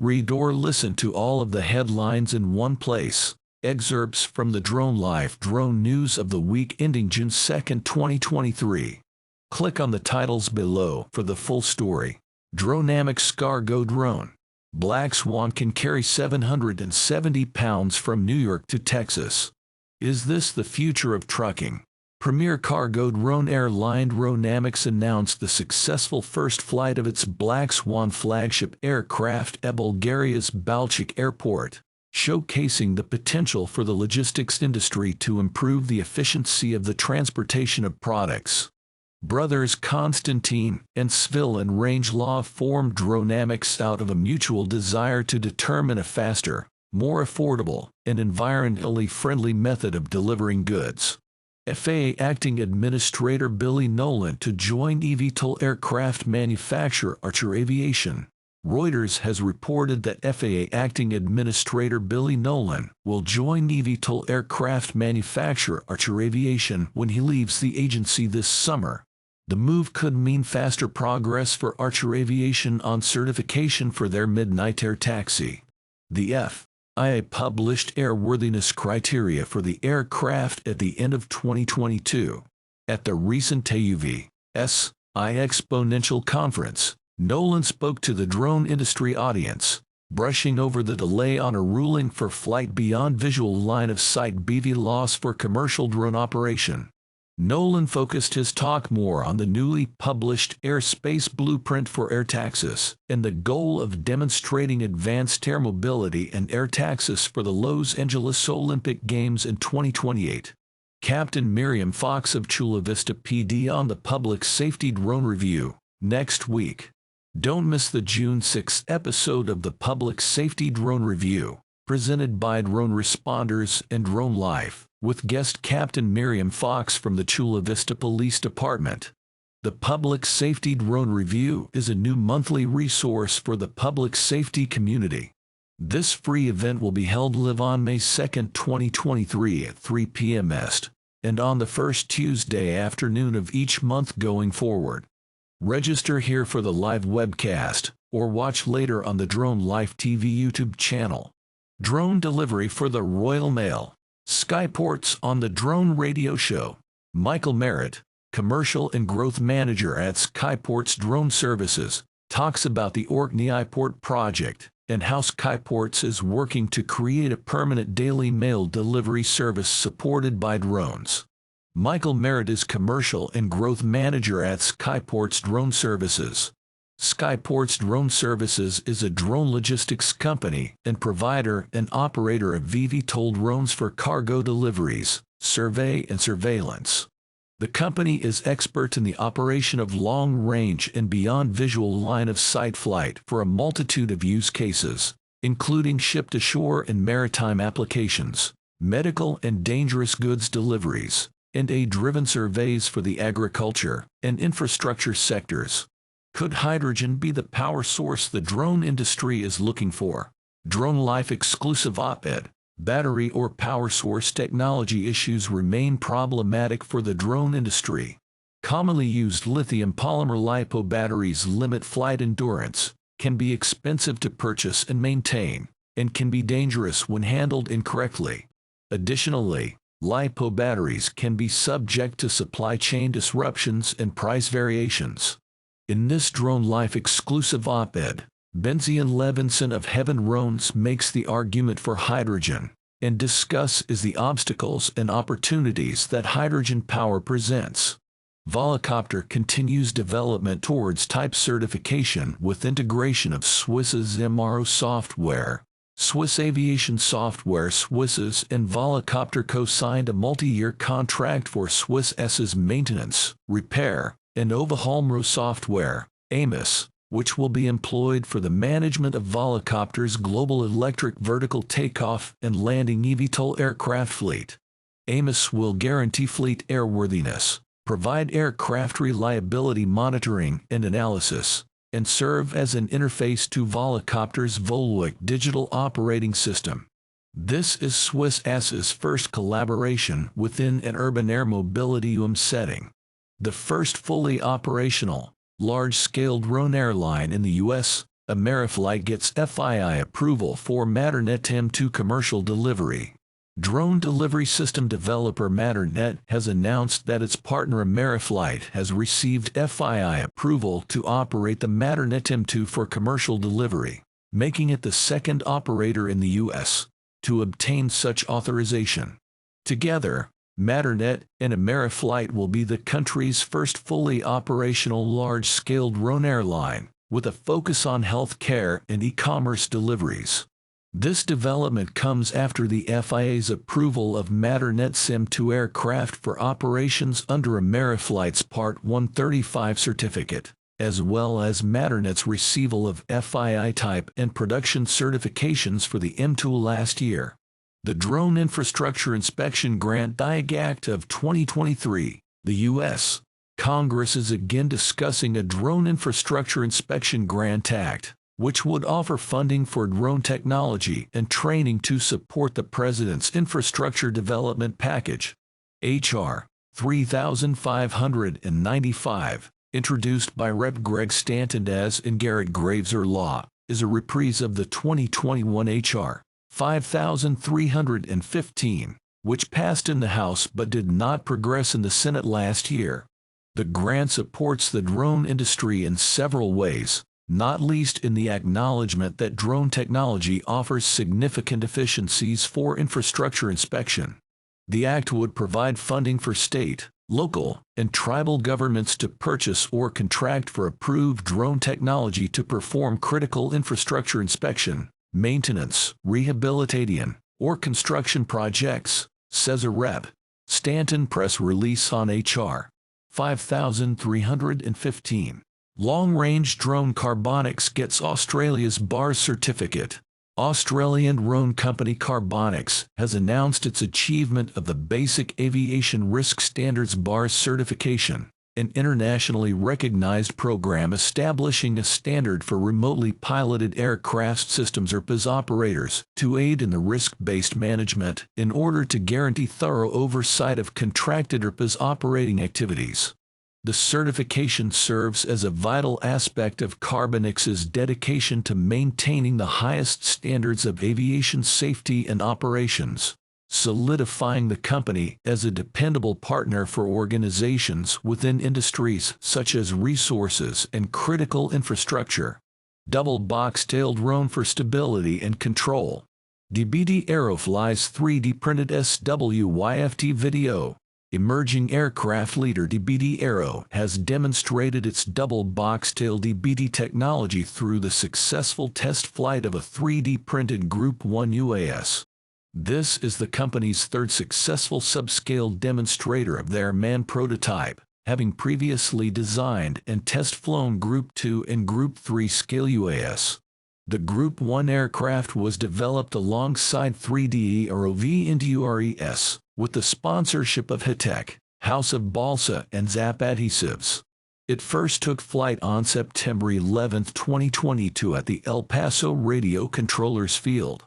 Read or listen to all of the headlines in one place. Excerpts from the DroneLife drone news of the week ending June 2, 2023. Click on the titles below for the full story. Dronamics cargo drone. Black Swan can carry 770 pounds from New York to Texas. Is this the future of trucking? Premier cargo drone airline Dronamics announced the successful first flight of its Black Swan flagship aircraft at Bulgaria's Balchik airport, showcasing the potential for the logistics industry to improve the efficiency of the transportation of products. Brothers Konstantin and Svilen Rangelov formed Dronamics out of a mutual desire to determine a faster, more affordable, and environmentally friendly method of delivering goods. FAA Acting Administrator Billy Nolan to join eVTOL aircraft manufacturer Archer Aviation. Reuters has reported that FAA Acting Administrator Billy Nolan will join eVTOL aircraft manufacturer Archer Aviation when he leaves the agency this summer. The move could mean faster progress for Archer Aviation on certification for their midnight air taxi. The FAA published airworthiness criteria for the aircraft at the end of 2022. At the recent AUVSI Exponential Conference, Nolan spoke to the drone industry audience, brushing over the delay on a ruling for flight beyond visual line of sight (BVLOS) for commercial drone operation. Nolan focused his talk more on the newly published Airspace Blueprint for Air Taxis and the goal of demonstrating advanced air mobility and air taxis for the Los Angeles Olympic Games in 2028. Captain Miriam Fox of Chula Vista PD on the Public Safety Drone Review, next week. Don't miss the June 6 episode of the Public Safety Drone Review, presented by Drone Responders and DroneLife, with guest Captain Miriam Fox from the Chula Vista Police Department. The Public Safety Drone Review is a new monthly resource for the public safety community. This free event will be held live on May 2, 2023 at 3 p.m. Est, and on the first Tuesday afternoon of each month going forward. Register here for the live webcast, or watch later on the DroneLife TV YouTube channel. Drone delivery for the Royal Mail. Skyports on the Drone Radio Show. Michael Merritt, Commercial and Growth Manager at Skyports Drone Services, talks about the Orkney Port project and how Skyports is working to create a permanent daily mail delivery service supported by drones. Michael Merritt is Commercial and Growth Manager at Skyports Drone Services. Skyports Drone Services is a drone logistics company and provider and operator of eVTOL drones for cargo deliveries, survey and surveillance. The company is expert in the operation of long-range and beyond visual line-of-sight flight for a multitude of use cases, including ship-to-shore and maritime applications, medical and dangerous goods deliveries, and aid-driven surveys for the agriculture and infrastructure sectors. Could hydrogen be the power source the drone industry is looking for? DroneLife exclusive op-ed. Battery or power source technology issues remain problematic for the drone industry. Commonly used lithium polymer LiPo batteries limit flight endurance, can be expensive to purchase and maintain, and can be dangerous when handled incorrectly. Additionally, LiPo batteries can be subject to supply chain disruptions and price variations. In this DroneLife exclusive op-ed, Benzian Levinson of Heaven Drones makes the argument for hydrogen, and discusses the obstacles and opportunities that hydrogen power presents. Volocopter continues development towards type certification with integration of Swiss's MRO software. Swiss Aviation Software Swisses and Volocopter co-signed a multi-year contract for Swiss's maintenance, repair, and overhaul MRO software, AMOS, which will be employed for the management of Volocopter's global electric vertical takeoff and landing eVTOL aircraft fleet. AMOS will guarantee fleet airworthiness, provide aircraft reliability monitoring and analysis, and serve as an interface to Volocopter's Volwick digital operating system. This is Swiss's first collaboration within an urban air mobility setting. The first fully operational, large-scale drone airline in the U.S., Ameriflight gets FII approval for Matternet M2 commercial delivery. Drone delivery system developer Matternet has announced that its partner Ameriflight has received FII approval to operate the Matternet M2 for commercial delivery, making it the second operator in the U.S. to obtain such authorization. Together, Matternet and Ameriflight will be the country's first fully operational large-scale drone airline, with a focus on healthcare and e-commerce deliveries. This development comes after the FIA's approval of Matternet's M2 aircraft for operations under Ameriflight's Part 135 certificate, as well as Matternet's receival of FII type and production certifications for the M2 last year. The Drone Infrastructure Inspection Grant DIG Act of 2023, the U.S. Congress is again discussing a Drone Infrastructure Inspection Grant Act, which would offer funding for drone technology and training to support the President's Infrastructure Development Package. H.R. 3595, introduced by Rep. Greg Stanton and Garrett Graves Law, is a reprise of the 2021 H.R. 5315, which passed in the House but did not progress in the Senate last year. The grant supports the drone industry in several ways, not least in the acknowledgement that drone technology offers significant efficiencies for infrastructure inspection. The act would provide funding for state, local, and tribal governments to purchase or contract for approved drone technology to perform critical infrastructure inspection, maintenance, rehabilitation, or construction projects, says a Rep. Stanton press release on H.R. 5315. Long-range drone Carbonics gets Australia's BARS certificate. Australian drone company Carbonics has announced its achievement of the Basic Aviation Risk Standards BARS certification, an internationally recognized program establishing a standard for remotely piloted aircraft systems or PAS operators to aid in the risk-based management in order to guarantee thorough oversight of contracted or PAS operating activities. The certification serves as a vital aspect of Carbonics's dedication to maintaining the highest standards of aviation safety and operations, solidifying the company as a dependable partner for organizations within industries such as resources and critical infrastructure. Double box-tailed drone for stability and control. DBD Aero flies 3D printed SWYFT video. Emerging aircraft leader DBD Aero has demonstrated its double box-tail DBD technology through the successful test flight of a 3D printed Group 1 UAS. This is the company's third successful subscale demonstrator of their manned prototype, having previously designed and test-flown Group 2 and Group 3 scale UAS. The Group 1 aircraft was developed alongside 3D ROV Indures, with the sponsorship of Hitech, House of Balsa, and Zap Adhesives. It first took flight on September 11, 2022 at the El Paso Radio Controllers Field.